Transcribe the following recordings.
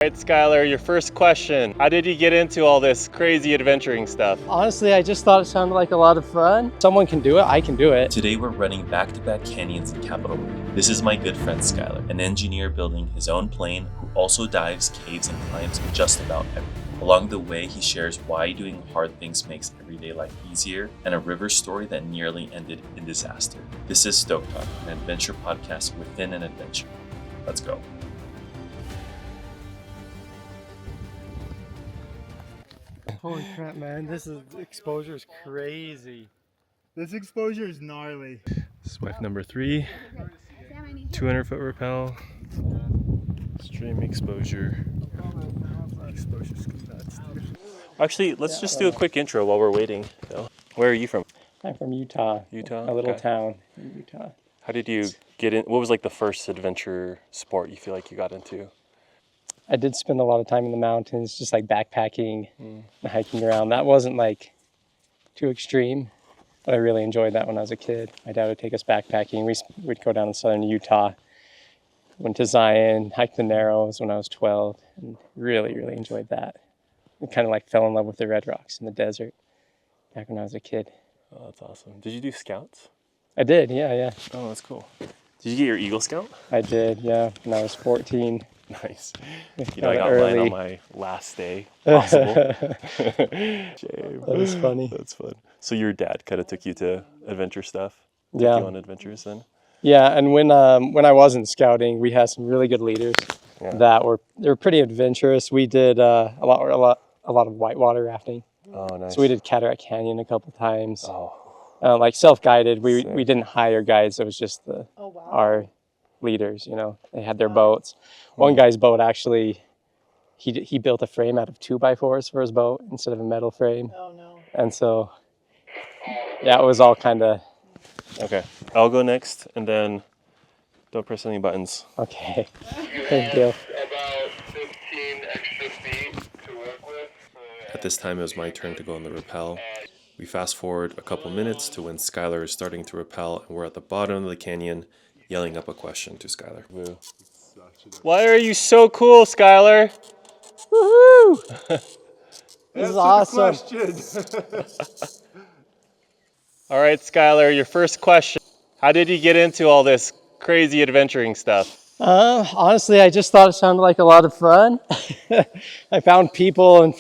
All right, Skyler, your first question. How did you get into all this crazy adventuring stuff? Honestly, I just thought it sounded like a lot of fun. Someone can do it, I can do it. Today we're running back-to-back canyons in Capitol Reef. This is my good friend Skyler, an engineer building his own plane who also dives, caves, and climbs just about everything. Along the way, he shares why doing hard things makes everyday life easier and a river story that nearly ended in disaster. This is Stoke Talk, an adventure podcast within an adventure. Let's go. Holy crap, man. Exposure is crazy. This exposure is gnarly. Swipe number 3, 200-foot rappel, stream exposure. Exposure's nuts, dude. Actually, let's just do a quick intro while we're waiting. So, where are you from? I'm from Utah. Utah? A little Okay. town in Utah. How did you get in? What was like the first adventure sport you feel like you got into? I did spend a lot of time in the mountains, just like backpacking and hiking around. That wasn't like too extreme, but I really enjoyed that when I was a kid. My dad would take us backpacking. We'd go down to southern Utah, went to Zion, hiked the Narrows when I was 12, and really, really enjoyed that. And kind of like fell in love with the red rocks in the desert back when I was a kid. Oh, that's awesome. Did you do scouts? I did, yeah. Oh, that's cool. Did you get your Eagle Scout? I did, yeah, when I was 14. Nice. You know, I got Early. mine on my last day possible. That was funny. That's fun. So your dad kind of took you to adventure stuff? Took Yeah. you on adventures then? Yeah, and when I wasn't scouting, we had some really good leaders they were pretty adventurous. We did a lot of whitewater rafting. Oh, nice. So we did Cataract Canyon a couple times. Oh, Like self-guided. We sick. didn't hire guides. It was just our leaders. You know, they had their boats. One guy's boat actually, he built a frame out of 2x4s for his boat instead of a metal frame. Oh no. And so, yeah, it was all kind of okay. I'll go next, and then don't press any buttons. okay. Thank you. About 15 extra feet to work with. At this time, it was my turn to go on the rappel. We fast forward a couple minutes to when Skyler is starting to rappel, and we're at the bottom of the canyon yelling up a question to Skyler. Why are you so cool, Skyler? Woohoo! This is awesome. All right, Skyler, your first question. How did you get into all this crazy adventuring stuff? Honestly, I just thought it sounded like a lot of fun. I found people and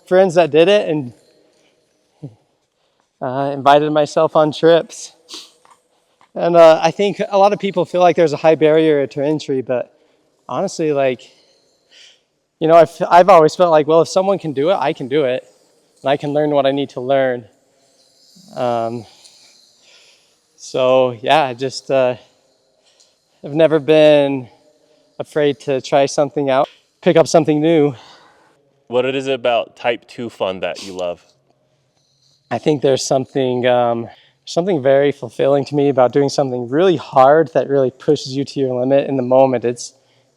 friends that did it and invited myself on trips. And I think a lot of people feel like there's a high barrier to entry, but honestly, like, you know, I've always felt like, well, if someone can do it, I can do it. And I can learn what I need to learn. So yeah, I just, I've never been afraid to try something out, pick up something new. What is it about type 2 fun that you love? I think there's something very fulfilling to me about doing something really hard that really pushes you to your limit in the moment.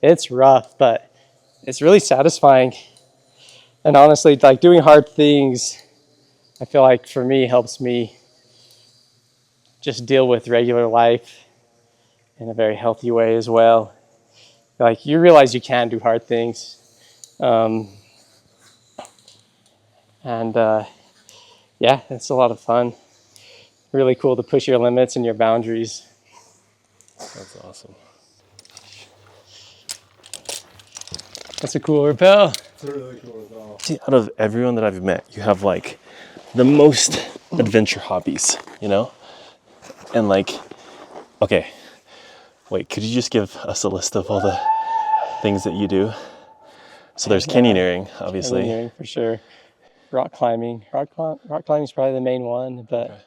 It's rough, but it's really satisfying. And honestly, like doing hard things, I feel like for me helps me just deal with regular life in a very healthy way as well. Like you realize you can do hard things. Yeah, it's a lot of fun. Really cool to push your limits and your boundaries. That's awesome. That's a cool rappel. It's a really cool result. See, out of everyone that I've met, you have like the most adventure hobbies, you know? And like, okay, wait, could you just give us a list of all the things that you do? So there's canyoneering, obviously. Canyoneering for sure. Rock climbing. Rock climbing is probably the main one, but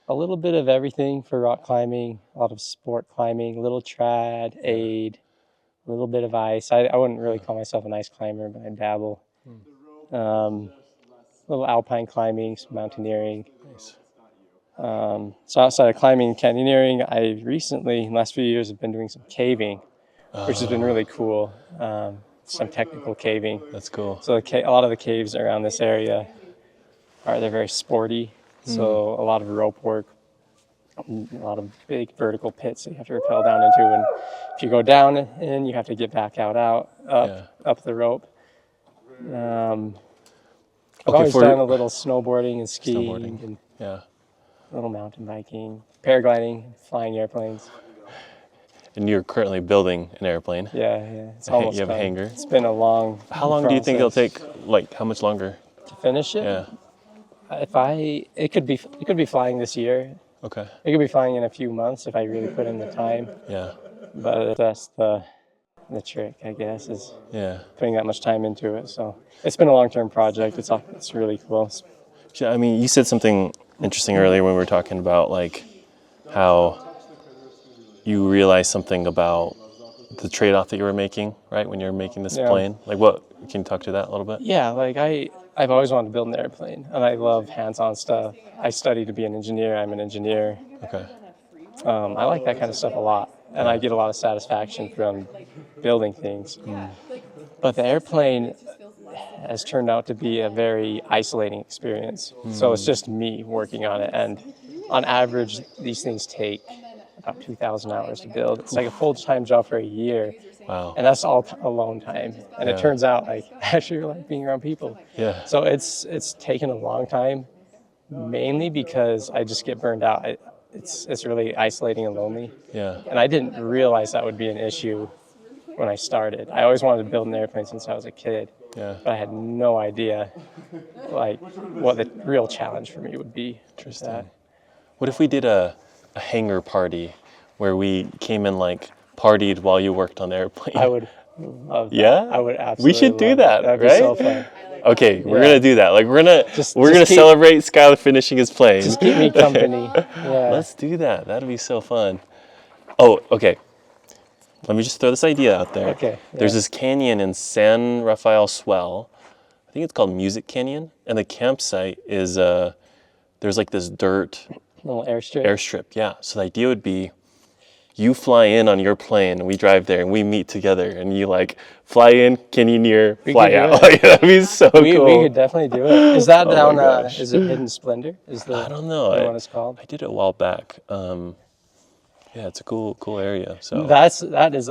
a little bit of everything for rock climbing. A lot of sport climbing, a little trad, aid, a little bit of ice. I wouldn't really call myself an ice climber, but I dabble. A little alpine climbing, some mountaineering. Nice. So outside of climbing and canyoneering, I recently, in the last few years, have been doing some caving, which has been really cool. Some technical caving. That's cool. So a lot of the caves around this area they're very sporty. So a lot of rope work, a lot of big vertical pits that you have to rappel down into, and if you go down in, you have to get back up the rope. I've always done a little snowboarding and skiing and Yeah. a little mountain biking, paragliding, flying airplanes. And you're currently building an airplane. Yeah, it's almost You have a done. hangar. It's been a long How long do you think it'll take? Like, how much longer? to finish it? Yeah. It could be flying this year. Okay. It could be flying in a few months if I really put in the time. Yeah. But that's the trick, I guess, is Yeah. putting that much time into it. So it's been a long-term project. It's really cool. I mean, you said something interesting earlier when we were talking about like how you realized something about the trade-off that you were making, right? When you were making this plane. Like, what? Can you talk to that a little bit? Yeah, like I've always wanted to build an airplane, and I love hands-on stuff. I studied to be an engineer. I'm an engineer. Okay. I like that kind of stuff a lot, and I get a lot of satisfaction from building things. But the airplane has turned out to be a very isolating experience. So it's just me working on it, and on average, these things take about 2,000 hours to build. It's like a full-time job for a year. Wow. And that's all alone time. And it turns out like I actually like being around people. Yeah. So it's taken a long time, mainly because I just get burned out. It's really isolating and lonely. Yeah. And I didn't realize that would be an issue when I started. I always wanted to build an airplane since I was a kid. Yeah. But I had no idea like what the real challenge for me would be. Interesting. What if we did a hangar party where we came and like partied while you worked on the airplane? I would love that. Yeah? I would absolutely We should do love that, That'd right? be so fun. Okay, we're Yeah. gonna do that. Like we're gonna Just gonna keep- celebrate Skyler finishing his plane. Just keep me company. Yeah. Let's do that. That'd be so fun. Oh, okay. Let me just throw this idea out there. Okay, There's yeah. this canyon in San Rafael Swell. I think it's called Music Canyon, and the campsite is there's like this dirt Little airstrip. airstrip. Yeah. So the idea would be you fly in on your plane, and we drive there, and we meet together, and you like fly in, canyoneer, fly could do out. it. Like, that'd be so We cool. could definitely do it. Is that down? gosh. Is it Hidden Splendor? I don't know. What it's called? I did it a while back. Yeah, it's a cool area. So That is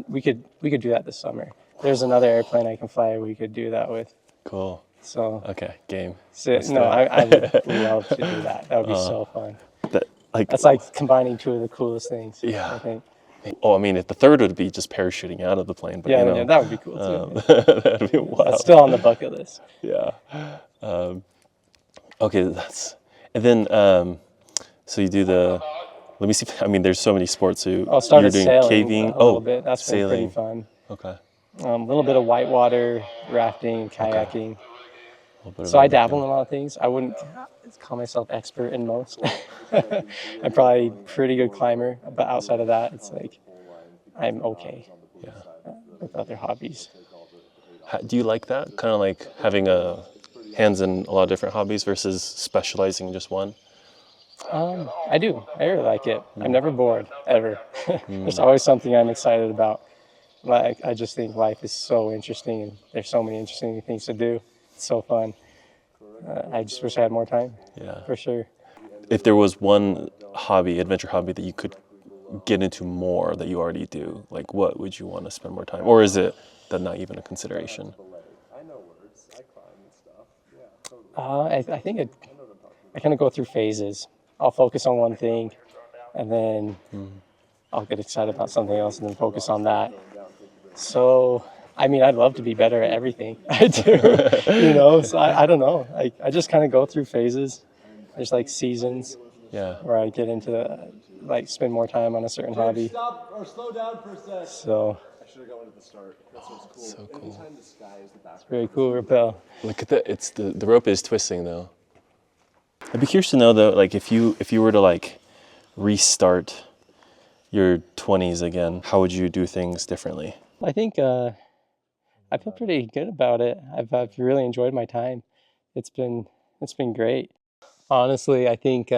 we could do that this summer. There's another airplane I can fly. We could do that with. cool. So, Okay, game. I would love to do that. That would be so fun. That's like combining two of the coolest things. Yeah. I think. Oh, I mean, if the third would be just parachuting out of the plane, but Yeah, you know, yeah, that would be cool too. that'd be wild. That's still on the bucket list. Yeah. Okay, and then so you do the. Let me see. I mean, there's so many sports. So I'll start you're with doing sailing caving. a little bit. That's been sailing. pretty fun. Okay. A little bit of whitewater rafting, kayaking. A little bit of So I everything. dabble in a lot of things. I wouldn't call myself expert in most. I'm probably a pretty good climber, but outside of that, it's like I'm okay Yeah. with other hobbies. Do you like that? Kind of like having hands in a lot of different hobbies versus specializing in just one? I do. I really like it. I'm never bored, ever. There's always something I'm excited about. Like I just think life is so interesting, and there's so many interesting things to do. It's so fun. I just wish I had more time, Yeah. for sure. If there was one adventure hobby that you could get into more that you already do, like what would you want to spend more time? Or is it that not even a consideration? I think I kind of go through phases. I'll focus on one thing, and then I'll get excited about something else, and then focus on that. So, I mean, I'd love to be better at everything I do, so I don't know. I just kind of go through phases. There's like seasons Yeah. where I get into spend more time on a certain hobby. Stop or slow down for a sec. So, I should have gone with the start. That's what's cool. So cool. Anytime the sky is the background. very cool, rappel. Look at that. It's the rope is twisting though. I'd be curious to know though, like if you were to like restart your 20s again, how would you do things differently? I think I feel pretty good about it. I've really enjoyed my time. It's been great. Honestly, I think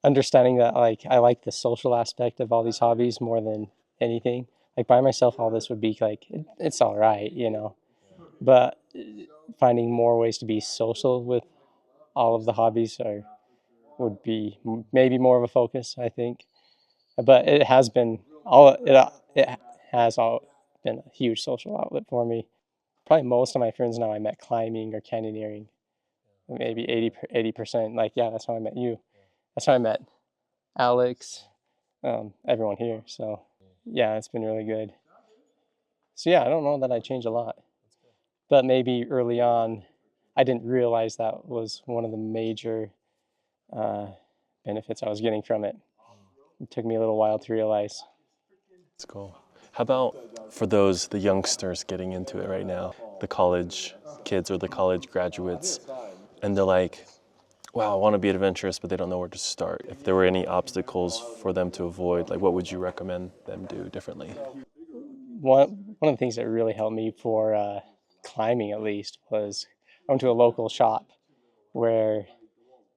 understanding that I like the social aspect of all these hobbies more than anything. Like by myself, all this would be like it's all right, But finding more ways to be social with all of the hobbies would be maybe more of a focus, I think. But it has been it has all been a huge social outlet for me. Probably most of my friends now I met climbing or canyoneering. Maybe 80%. Like, yeah, that's how I met you. That's how I met Alex, everyone here. So yeah, it's been really good. So yeah, I don't know that I changed a lot, but maybe early on, I didn't realize that was one of the major benefits I was getting from it. It took me a little while to realize. That's cool. How about for the youngsters getting into it right now, the college kids or the college graduates, and they're like, wow, I want to be adventurous, but they don't know where to start. If there were any obstacles for them to avoid, like what would you recommend them do differently? One of the things that really helped me for climbing, at least, was I went to a local shop where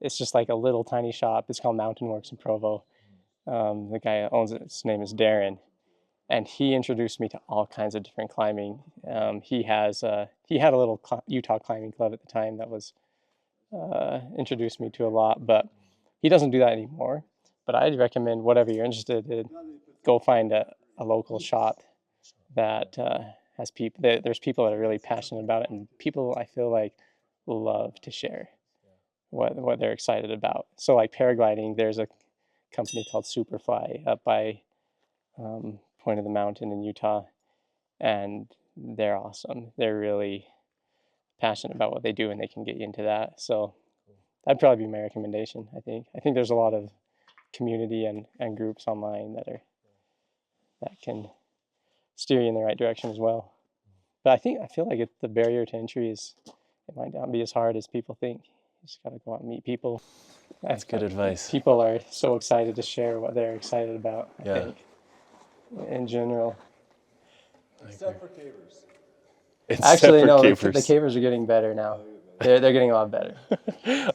it's just like a little tiny shop. It's called Mountain Works in Provo. The guy that owns it, his name is Darren, and he introduced me to all kinds of different climbing. He had a little Utah climbing club at the time that was introduced me to a lot, but he doesn't do that anymore. But I'd recommend whatever you're interested in, go find a local shop that has people. There's people that are really passionate about it, and people I feel like love to share what they're excited about. So like paragliding, there's a company called Superfly up by Point of the Mountain in Utah, and they're awesome. They're really passionate about what they do, and they can get you into that. So that'd probably be my recommendation. I think there's a lot of community and groups online that can steer you in the right direction as well. But I feel like the barrier to entry it might not be as hard as people think. You just gotta go out and meet people. That's good advice. People are so excited to share what they're excited about, I think, in general. Except for cavers. Actually, no, the cavers. cavers are getting better now. They're getting a lot better.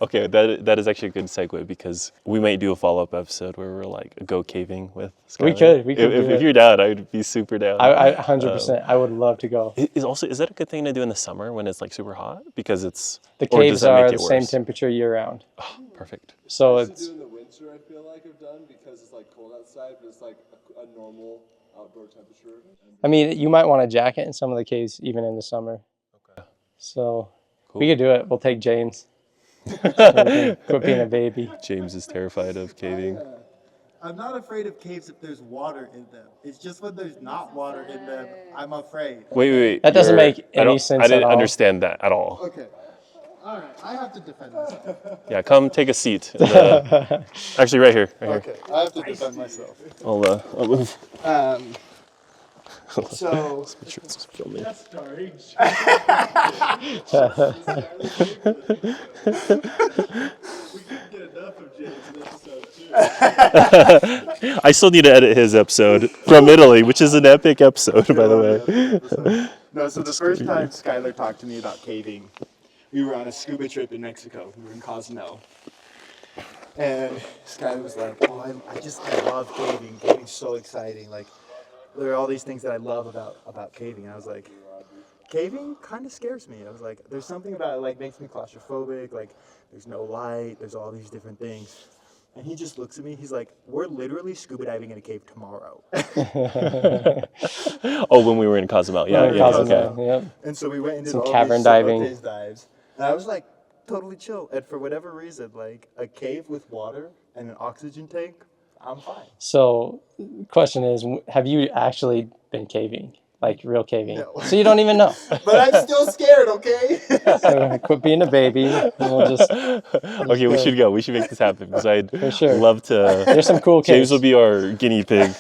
Okay, that is actually a good segue because we might do a follow-up episode where we're like go caving with Skyler. We could If you're down, I'd be super down. I 100%. I would love to go. Is that a good thing to do in the summer when it's like super hot? Because it's The or does caves that are make the it same worse? temperature year round. Oh, perfect. So I used to it's do in the winter, I feel like I've done, because it's like cold outside, but it's like a normal outdoor temperature. I mean, you might want a jacket in some of the caves even in the summer. Okay. So Cool. we could do it. We'll take James. Quit being a baby. James is terrified of caving. I'm not afraid of caves if there's water in them. It's just when there's not water in them, I'm afraid. Wait. That doesn't make any sense I didn't at all. understand that at all. Okay. All right, I have to defend myself. Yeah, come take a seat. Actually, right here. Okay, I have to defend myself. I'll move. So Make sure it's filming. I still need to edit his episode from Italy, which is an epic episode, by the way. No, so the first time Skyler talked to me about caving, we were on a scuba trip in Mexico. We were in Cozumel. And Skyler was like, oh, I love caving. Caving's so exciting. Like, there are all these things that I love about caving. And I was like, caving kind of scares me. I was like, there's something about it, like, makes me claustrophobic. Like, there's no light. There's all these different things. And he just looks at me. He's like, we're literally scuba diving in a cave tomorrow. Oh, when we were in Cozumel. Yeah, Cozumel, okay. yep. And so we went and did Some all cavern these diving. cenotes dives. And I was like, totally chill. And for whatever reason, like a cave with water and an oxygen tank, I'm fine. So, question is, have you actually been caving? Like real caving? No. So you don't even know. But I'm still scared, okay? So quit being a baby. And we'll just Okay, we should go. We should make this happen because I'd sure. love to. There's some cool James caves. will be our guinea pig.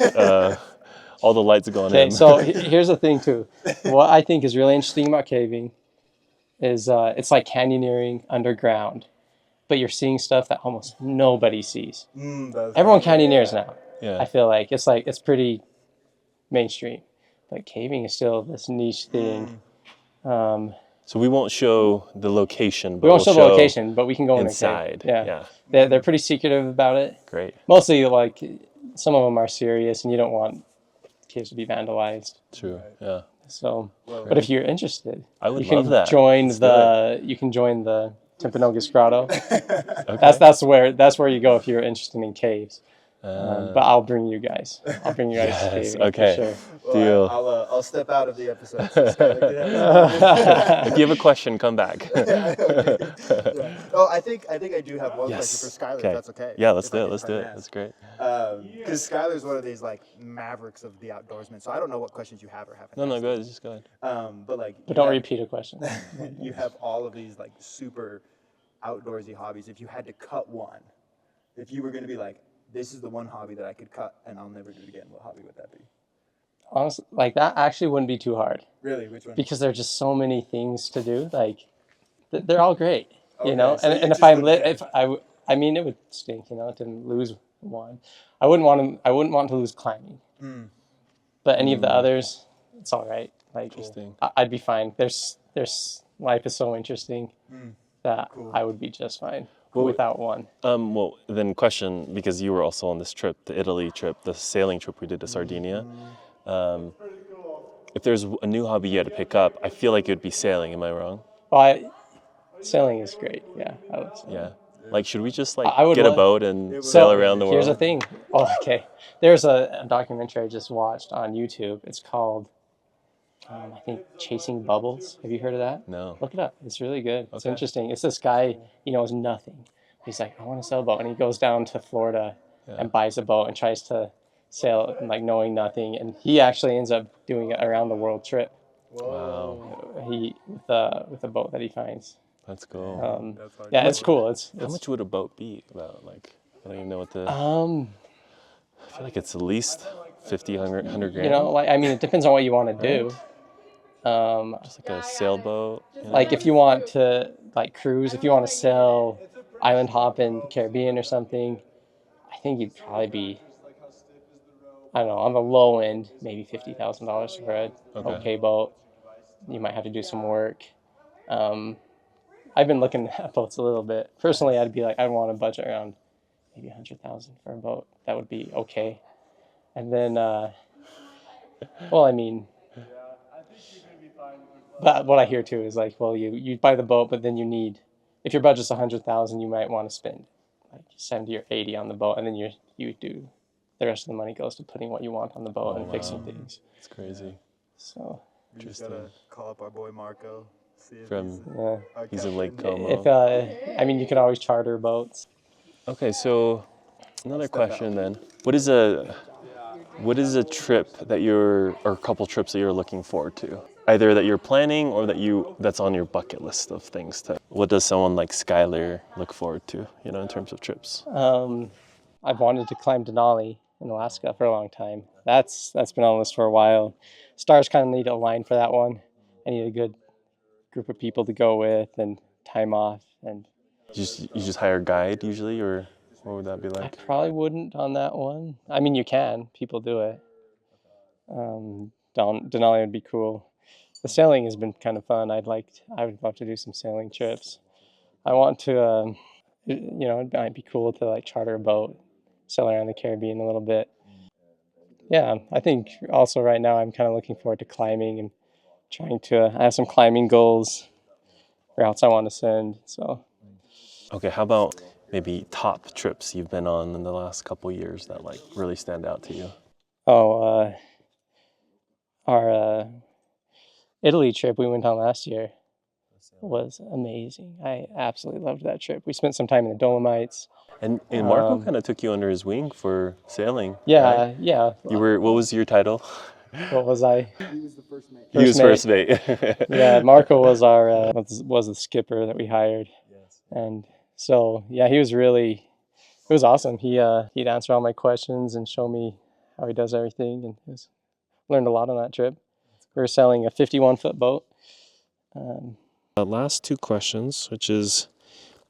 All the lights going Okay, in. so here's the thing too. What I think is really interesting about caving is it's like canyoneering underground, but you're seeing stuff that almost nobody sees. Everyone canyoneers now. Yeah. I feel like it's pretty mainstream, but caving is still this niche thing. So we won't show the location, but We won't we'll show the location, but we can go inside. in the cave. Yeah. They're pretty secretive about it. Great. Mostly like some of them are serious, and you don't want caves to be vandalized. True. Yeah. So, but if you're interested, I would you can love that. join Let's do you can join the Timpanogos Grotto. That's where you go if you're interested in caves. But I'll bring you guys. I'll bring you guys Yes, caving okay. for sure. Deal. I'll step out of the episode. So Skylar can have If you have a question, come back. yeah. Oh, I think I do have one Yes. question for Skylar. Okay. If that's okay. Yeah, let's If I do it. can- Let's if I do can it. ask. That's great. Because Skylar's one of these like mavericks of the outdoorsmen. So I don't know what questions you have or haven't. No, asked. go ahead. Just go ahead. But like. But you don't have- repeat a question. You have all of these like super outdoorsy hobbies. If you had to cut one, if you were going to be like, this is the one hobby that I could cut and I'll never do it again, what hobby would that be? Honestly, like that actually wouldn't be too hard Really, which one? because there are just so many things to do. Like they're all great, you know. so you And if just I wouldn't if I mean, it would stink, you know, to lose one. I wouldn't want to lose climbing. But any of the others, it's all right. Like Interesting. I'd be fine. There's life is so interesting that I would be just fine without one. Well, then question, because you were also on this trip, the Italy trip, the sailing trip we did to Sardinia. If there's a new hobby you had to pick up, I feel like it would be sailing. Am I wrong? Well, sailing is great. Yeah, I love sailing. Yeah. Like, should we just like I would get a love- boat and So sail around the world? Here's the thing. Oh, okay. There's a documentary I just watched on YouTube. It's called, I think, Chasing Bubbles. Have you heard of that? No. Look it up. It's really good. It's Okay. interesting. It's this guy, he knows nothing. He's like, I want to sail a boat. And he goes down to Florida and buys a boat and tries to sail, like knowing nothing. And he actually ends up doing it around the world trip. Wow. He with a boat that he finds. That's cool. Yeah, it's cool. How much would a boat be about? Like, I don't even know what the. Um, I feel like it's at least 50, 100 grand. you know, like I mean, it depends on what you want to do. Just like a sailboat. You know? Like if you want to like cruise, if you want to sail island hop in the Caribbean or something, I think you'd probably be, I don't know, on the low end, maybe $50,000 for a okay boat. You might have to do some work. I've been looking at boats a little bit. Personally, I'd be like, I want a budget around maybe 100,000 for a boat. That would be okay. And then, well, I mean, but what I hear too is like, well, you buy the boat, but then you need, if your budget's 100,000, you might want to spend like 70 or 80 on the boat, and then you do the rest of the money goes to putting what you want on the boat and fixing things. It's crazy. So We just gotta call up our boy Marco. See if From yeah, he's in Lake Como. if I mean, you could always charter boats. Okay, so another question then. What is a trip that or a couple trips that you're looking forward to? Either that you're planning or that's on your bucket list of things to. What does someone like Skyler look forward to, you know, in terms of trips? I've wanted to climb Denali in Alaska for a long time. That's been on the list for a while. Stars kind of need to align for that one. I need a good group of people to go with and time off, and You just hire a guide usually, or what would that be I like? probably wouldn't on that one. I mean, you can. People do it. Denali would be cool. The sailing has been kind of fun. I would love to do some sailing trips. I want to, you know, it might be cool to like charter a boat, sail around the Caribbean a little bit. Yeah, I think also right now I'm kind of looking forward to climbing and trying to. I have some climbing goals, routes I want to send. So. Okay, how about maybe top trips you've been on in the last couple years that like really stand out to you? Oh, our Italy trip we went on last year was amazing. I absolutely loved that trip. We spent some time in the Dolomites. And Marco kind of took you under his wing for sailing. Yeah, right? yeah. You were. What was your title? What was I? He was the first mate. He was first mate. Yeah, Marco was our was the skipper that we hired, and so yeah, he was really. It was awesome. He'd answer all my questions and show me how he does everything, and learned a lot on that trip. We were sailing a 51-foot boat. Last two questions, which is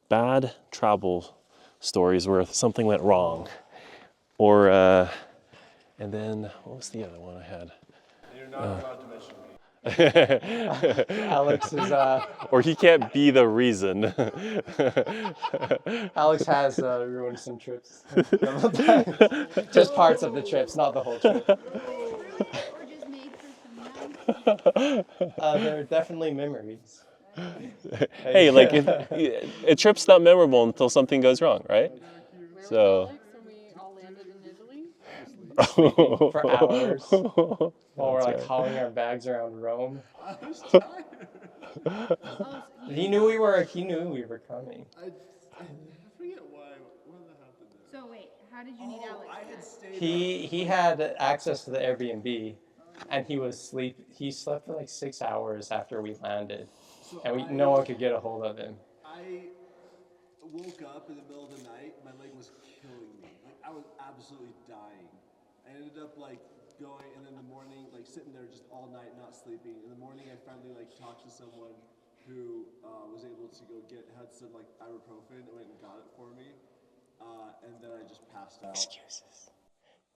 bad travel stories where something went wrong, or and then what was the other one I had? You're not allowed to mention me. Alex is. Or he can't be the reason. Alex has ruined some trips. Just parts of the trips, not the whole trip. Or just made for some nice. They're definitely memories. Hey, like a trip's not memorable until something goes wrong, right? Where So. was Alex when we all landed in Italy? Sleeping for hours while we're That's like right. hauling our bags around Rome. I was tired. Oh, so He knew we were coming. I forget why. What happened there? So wait, how did you meet Alex? I had stayed. He had access to the Airbnb, and he slept for like 6 hours after we landed, and no one could get a hold of him. I woke up in the middle of the night. My leg was killing me. Like I was absolutely dying. I ended up like going, and in the morning, like sitting there just all night not sleeping. In the morning, I finally like talked to someone who was able to had some like ibuprofen and went and got it for me. And then I just passed out. Excuses.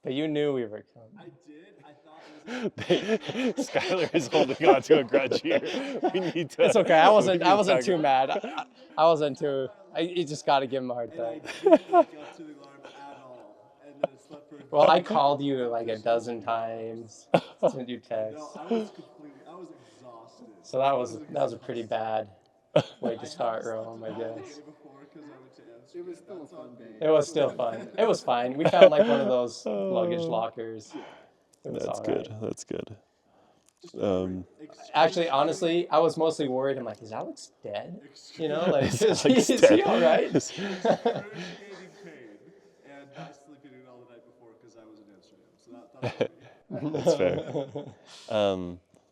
But you knew we were coming. I did. I thought it was. Skyler is holding on to a grudge here. We need to. It's okay. I wasn't talk too about- mad. I wasn't too. You just got to give him a hard And I time. didn't wake up to the alarm at all. And then it slept for. Well, I called you like a dozen times, sent you texts. No, I was exhausted. So that was a pretty bad way to start Rome, I guess. It was still a fun day. It was still fun. It was fine. We found like one of those luggage lockers. It was That's all good. right. That's good. Actually, honestly, I was mostly worried. I'm like, is Alex dead? You know, like, is Alex he dead? all right? Excruciating pain and not sleeping in all the night before because I was in Amsterdam. So That's fair.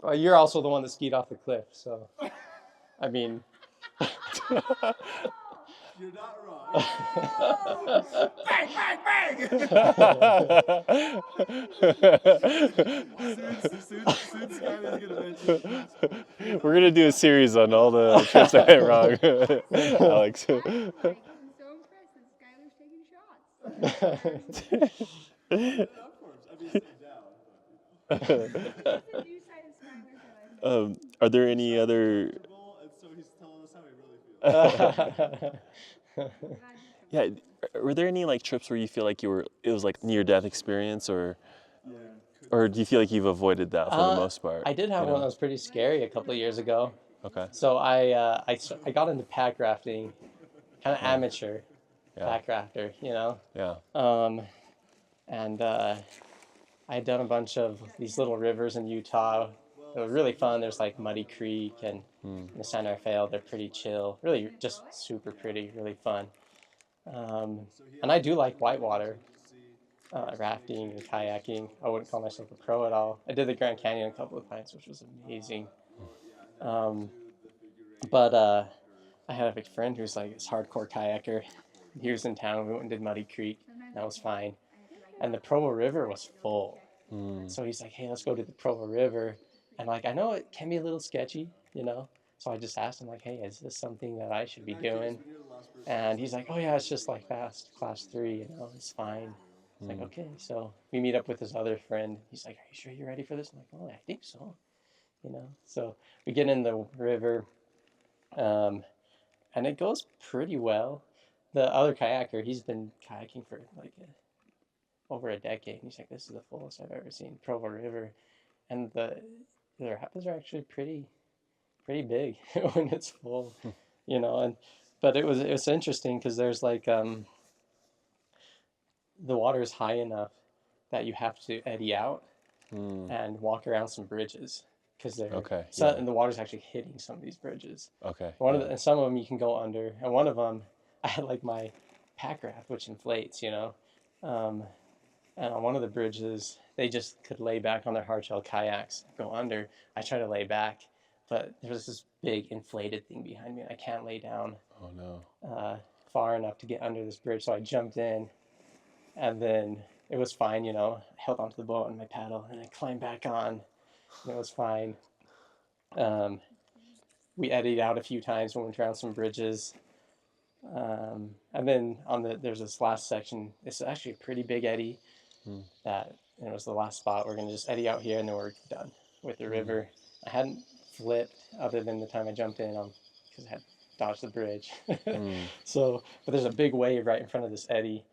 Well, you're also the one that skied off the cliff, so I mean, you're not wrong. Soon Skyler's gonna mention. We're gonna do a series on all the trips that went wrong, Alex. I'm so impressed that Skyler's taking shots. Of course, I mean, sit down. That's a new side of Skyler that I've Are there any other? And so he's telling us how he really feels. Yeah, were there any like trips where you feel like it was like near-death experience, or do you feel like you've avoided that for the most part? I did have one that was pretty scary a couple of years ago. Okay. So I got into pack rafting, kind of amateur pack rafter, you know. Yeah. And I had done a bunch of these little rivers in Utah. It was really fun. There's like Muddy Creek and the San Rafael. They're pretty chill, really just super pretty, really fun. And I do like whitewater rafting and kayaking. I wouldn't call myself a pro at all. I did the Grand Canyon a couple of times, which was amazing. But I had a friend who's like this hardcore kayaker. He was in town. We went and did Muddy Creek. That was fine. And the Provo River was full. So he's like, hey, let's go to the Provo River. And like, I know it can be a little sketchy, you know? So I just asked him like, hey, is this something that I should be doing? And he's like, oh yeah, it's just like class 3, you know, it's fine. It's like, okay. So we meet up with this other friend. He's like, are you sure you're ready for this? I'm like, oh, I think so. You know, so we get in the river, and it goes pretty well. The other kayaker, he's been kayaking for like over a decade. And he's like, this is the fullest I've ever seen, Provo River. And the rapids are actually pretty big when it's full, you know. But it was interesting because there's like the water is high enough that you have to eddy out and walk around some bridges because and the water's actually hitting some of these bridges. Okay. And some of them you can go under, and one of them I had like my pack raft which inflates, you know, and on one of the bridges they just could lay back on their hardshell kayaks, go under. I try to lay back, but there's this big inflated thing behind me and I can't lay down far enough to get under this bridge. So I jumped in, and then it was fine, you know. I held onto the boat and my paddle, and I climbed back on, and it was fine. We eddied out a few times when we went around some bridges. And then there's this last section. It's actually a pretty big eddy that it was the last spot. We're going to just eddy out here, and then we're done with the river. I hadn't flipped other than the time I jumped in because I had dodged the bridge. So, but there's a big wave right in front of this eddy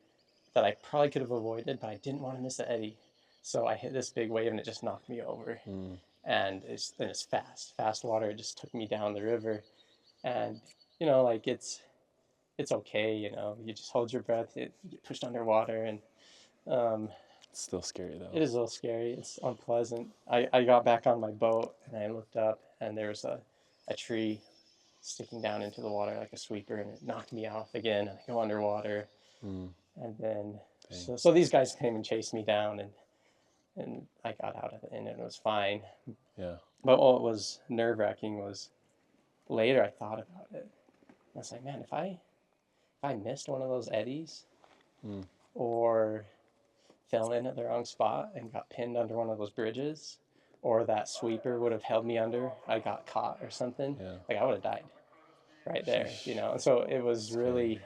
that I probably could have avoided, but I didn't want to miss the eddy. So I hit this big wave and it just knocked me over. and it's fast water. It just took me down the river, and you know, like it's okay. You know, you just hold your breath. You get pushed underwater, and It's still scary though. it is a little scary. It's unpleasant. I got back on my boat and I looked up, and there was a tree sticking down into the water like a sweeper, and it knocked me off again. And I go underwater, and then so these guys came and chased me down, and I got out of it, and it was fine. Yeah. But what was nerve wracking was later I thought about it. I was like, man, if I missed one of those eddies, or fell in at the wrong spot and got pinned under one of those bridges, or that sweeper would have held me under, I got caught or something, like I would have died right there, you know. And so it was really,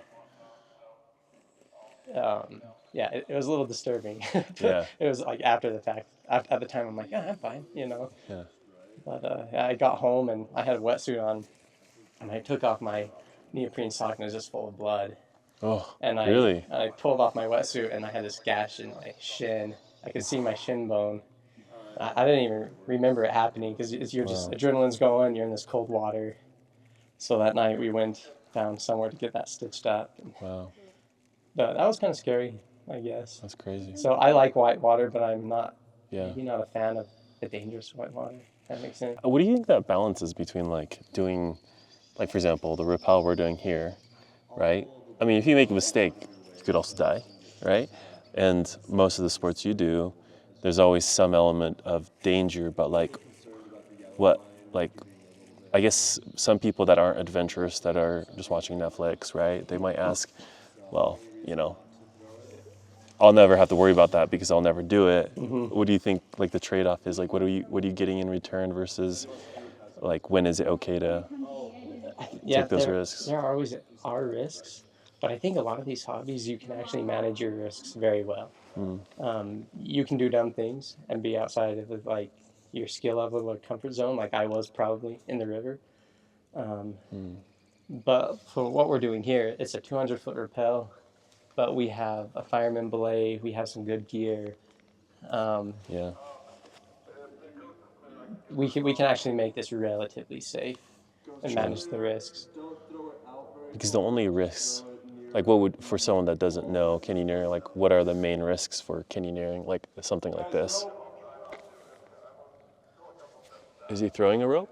yeah, it was a little disturbing. Yeah. It was like after the fact. At the time, I'm like, yeah, I'm fine, you know. Yeah. But I got home and I had a wetsuit on, and I took off my neoprene sock and it was just full of blood. Oh, And really? I pulled off my wetsuit and I had this gash in my shin. I could see my shin bone. I didn't even remember it happening because you're just, adrenaline's going, you're in this cold water. So that night we found somewhere to get that stitched up. Wow. But that was kind of scary, I guess. That's crazy. So I like white water, but I'm maybe not a fan of the dangerous white water. That makes sense. What do you think that balance is between like doing, like for example, the rappel we're doing here, right? I mean, if you make a mistake, you could also die, right? And most of the sports you do, there's always some element of danger, but like, I guess some people that aren't adventurous, that are just watching Netflix, right? They might ask, well, you know, I'll never have to worry about that because I'll never do it. What do you think like the trade-off is? Like, what are you getting in return versus like, when is it okay to take those risks? There always are risks, but I think a lot of these hobbies, you can actually manage your risks very well. You can do dumb things and be outside of like your skill level or comfort zone, like I was probably in the river. But for what we're doing here, it's a 200-foot rappel, but we have a fireman belay, we have some good gear. Yeah. We can actually make this relatively safe and manage the risks. Because the only risks, like what would, for someone that doesn't know canyoneering, like what are the main risks for canyoneering, like something like this? Is he throwing a rope?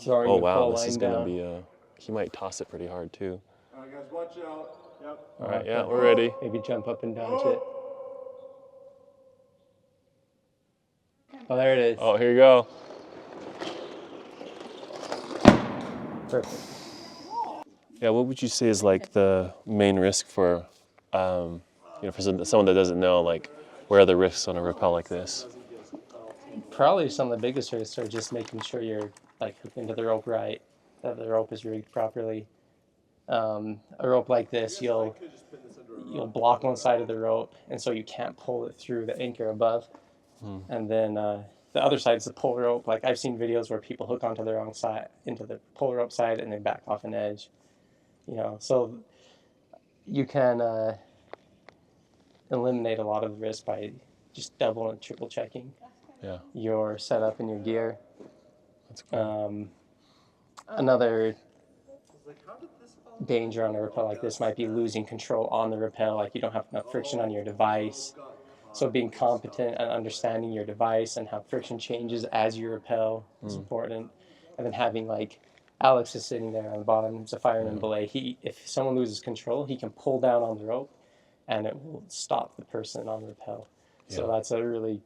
Throwing Oh the wow, pole this line is gonna down. be he might toss it pretty hard too. All right, guys, watch out. Yep. All right, yeah, we're ready. Maybe jump up and dodge it. Oh, there it is. Oh, here you go. Perfect. Yeah, what would you say is like the main risk for, for someone that doesn't know, like where are the risks on a rappel like this? Probably some of the biggest risks are just making sure you're like hooked into the rope right, that the rope is rigged properly. A rope like this, you'll block one side of the rope, and so you can't pull it through the anchor above. And then the other side is the pull rope. Like I've seen videos where people hook onto the wrong side, into the pull rope side, and they back off an edge. You know, so you can eliminate a lot of the risk by just double and triple checking your setup and your gear. That's cool. Another danger on a rappel like this might be losing control on the rappel, like you don't have enough friction on your device. So being competent and understanding your device and how friction changes as you rappel is important. And then having like Alex is sitting there on the bottom, it's a fireman belay. If someone loses control, he can pull down on the rope and it will stop the person on the rappel. So that's a really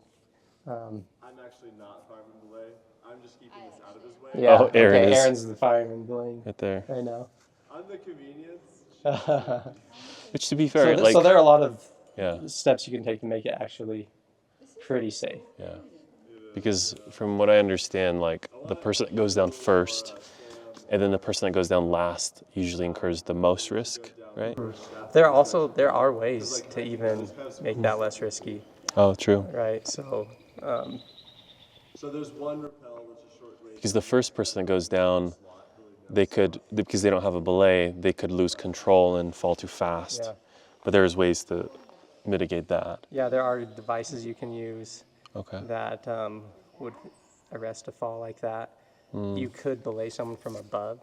I'm actually not fireman belay. I'm just keeping this out of his way. yeah. Oh, Aaron okay, is. Aaron's the fireman belaying Right there. right now. I'm the convenience. Which to be fair, So there are a lot of yeah, steps you can take to make it actually pretty safe. yeah. Because from what I understand, like the person that goes down first and then the person that goes down last usually incurs the most risk, right? There are ways to even make that less risky, Oh, true. right? So So there's one rappel, which is short range. Because the first person that goes down, they could, because they don't have a belay, they could lose control and fall too fast. Yeah. But there's ways to mitigate that. yeah, there are devices you can use Okay. that would arrest a fall like that. You could belay someone from above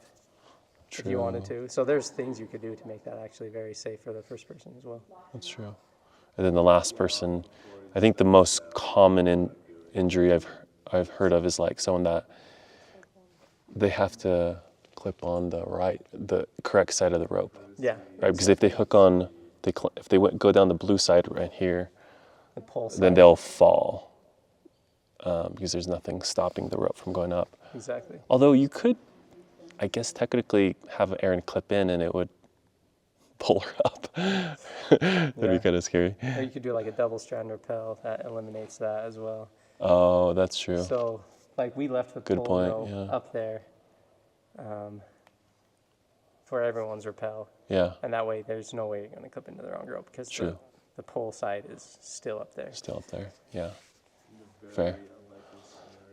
if you wanted to. So there's things you could do to make that actually very safe for the first person as well. That's true. And then the last person, I think the most common injury I've heard of is like someone that they have to clip on the correct side of the rope. Yeah. Right, because if they hook on, if they go down the blue side right here, The pole side. then they'll fall because there's nothing stopping the rope from going up. Exactly. Although you could, I guess, technically have Aaron clip in and it would pull her up. That'd be kind of scary. Or you could do like a double strand rappel that eliminates that as well. Oh, that's true. So like we left the Good pole point, rope yeah. up there for everyone's rappel. Yeah, And that way there's no way you're going to clip into the wrong rope because True. the pole side is still up there. still up there. Yeah, fair.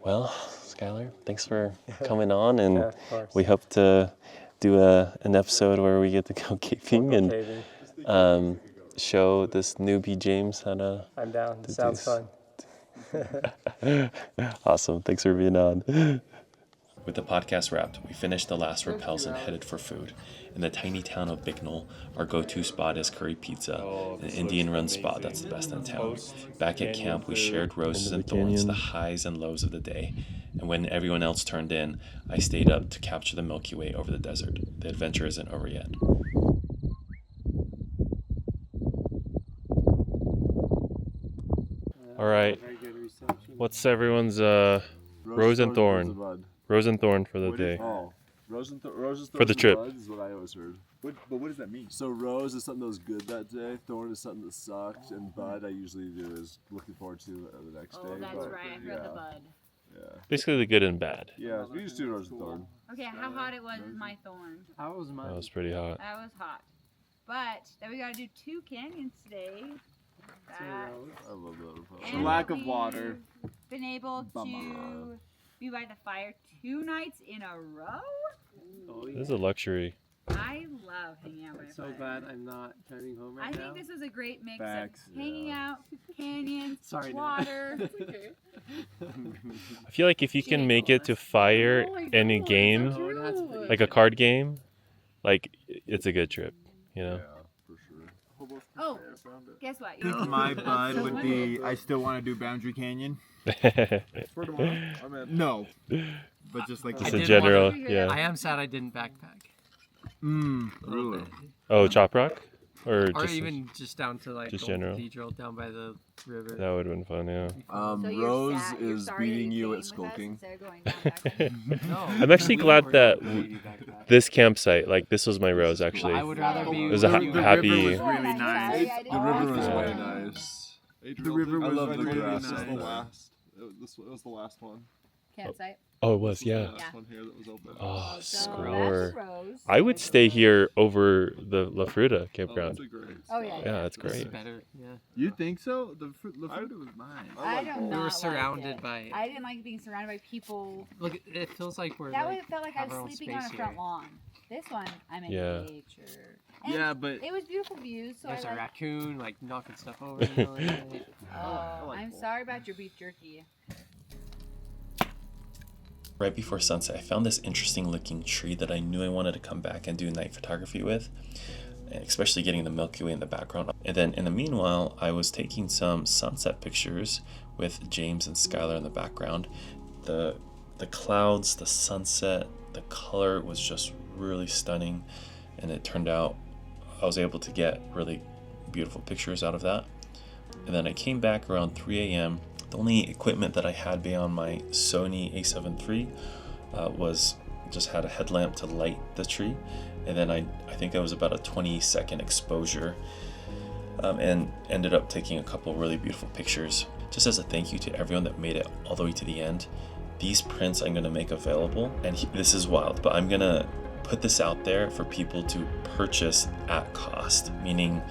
Well, Skyler, thanks for coming on, and Yeah, of course. we hope to do an episode where we get to go caving and Caving. show this newbie James how to. I'm down. to Sounds do fun. Awesome. Thanks for being on. With the podcast wrapped, we finished the last rappels and headed for food. In the tiny town of Bicknell, our go-to spot is curry pizza, an Indian-run spot that's the best in town. Back at camp, we shared roses and thorns, the highs and lows of the day. And when everyone else turned in, I stayed up to capture the Milky Way over the desert. The adventure isn't over yet. All right. What's everyone's rose and thorn? Rose and thorn for the day. Oh, roses, For the trip. Is what I always heard. But what does that mean? So rose is something that was good that day. Thorn is something that sucked, and bud I usually do is looking forward to the next day. Oh, that's but, right. I heard the bud. Yeah. Basically the good and bad. Yeah, we just do rose and thorn. Okay, how hot it was with my thorn? How was mine? That was pretty hot. That was hot. But then we gotta do 2 canyons today. That, I love that. and lack of water. we've been able to be by the fire 2 nights in a row. This is a luxury. I love hanging out by the So fire. glad I'm not driving home I right think now. this was a great mix Facts, of hanging out, canyons, Sorry, Dad. water. I feel like if you can make it to fire in a game, like a card game, like it's a good trip, you know? For sure. Oh, guess what? I think my bud would be, I still want to do Boundary Canyon. For tomorrow, I'm in. No. But just like Just I a did general, want to- yeah. I am sad I didn't backpack. really? Oh, Chop Rock? Or Or just even just down to like just the general? cathedral down by the river. that would have been fun, yeah. So you're Rose sad- you're is sorry that beating you came at with us skulking. instead of going backpacking? No, I'm actually glad that we backpack. this campsite, like this was my rose actually. I would rather be. It was a with you. The happy. river was Oh, really nice. nice. Sorry, I The didn't river know was that. way nice. The river I was love the really grass. nice. This was the last. It was the last one. Campsite. Oh, it was, This was yeah. the last one here that was open. Oh, So score. that's Rose. I would stay here over the La Fruta Oh, campground. that's a great. Oh, yeah. Yeah, that's This is great. better. Yeah. You think so? The fruit was mine. I don't We not were like surrounded it. by. I didn't like being surrounded by people. Look, it feels like we're. That like, would felt like I have our own was sleeping on a space front here. lawn. This one, I'm in Yeah. nature. And Yeah, but it was beautiful views. So There's I a like. raccoon like knocking stuff over. In the middle of the night. Oh, I'm sorry about your beef jerky. Right before sunset, I found this interesting looking tree that I knew I wanted to come back and do night photography with, especially getting the Milky Way in the background. And then in the meanwhile, I was taking some sunset pictures with James and Skyler in the background. The clouds, the sunset, the color was just really stunning, and it turned out I was able to get really beautiful pictures out of that. And then I came back around 3 a.m. The only equipment that I had beyond my Sony a7 III was just had a headlamp to light the tree, and then I think I was about a 20-second exposure, and ended up taking a couple really beautiful pictures. Just as a thank you to everyone that made it all the way to the end. These prints I'm gonna make available, and this is wild, but I'm gonna put this out there for people to purchase at cost, meaning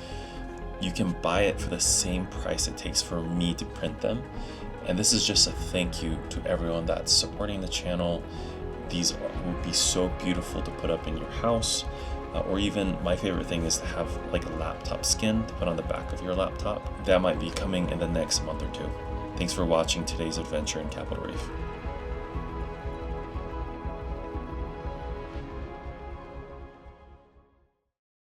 you can buy it for the same price it takes for me to print them. And this is just a thank you to everyone that's supporting the channel. These will be so beautiful to put up in your house, or even my favorite thing is to have like a laptop skin to put on the back of your laptop. That might be coming in the next month or two. Thanks for watching today's adventure in Capitol Reef.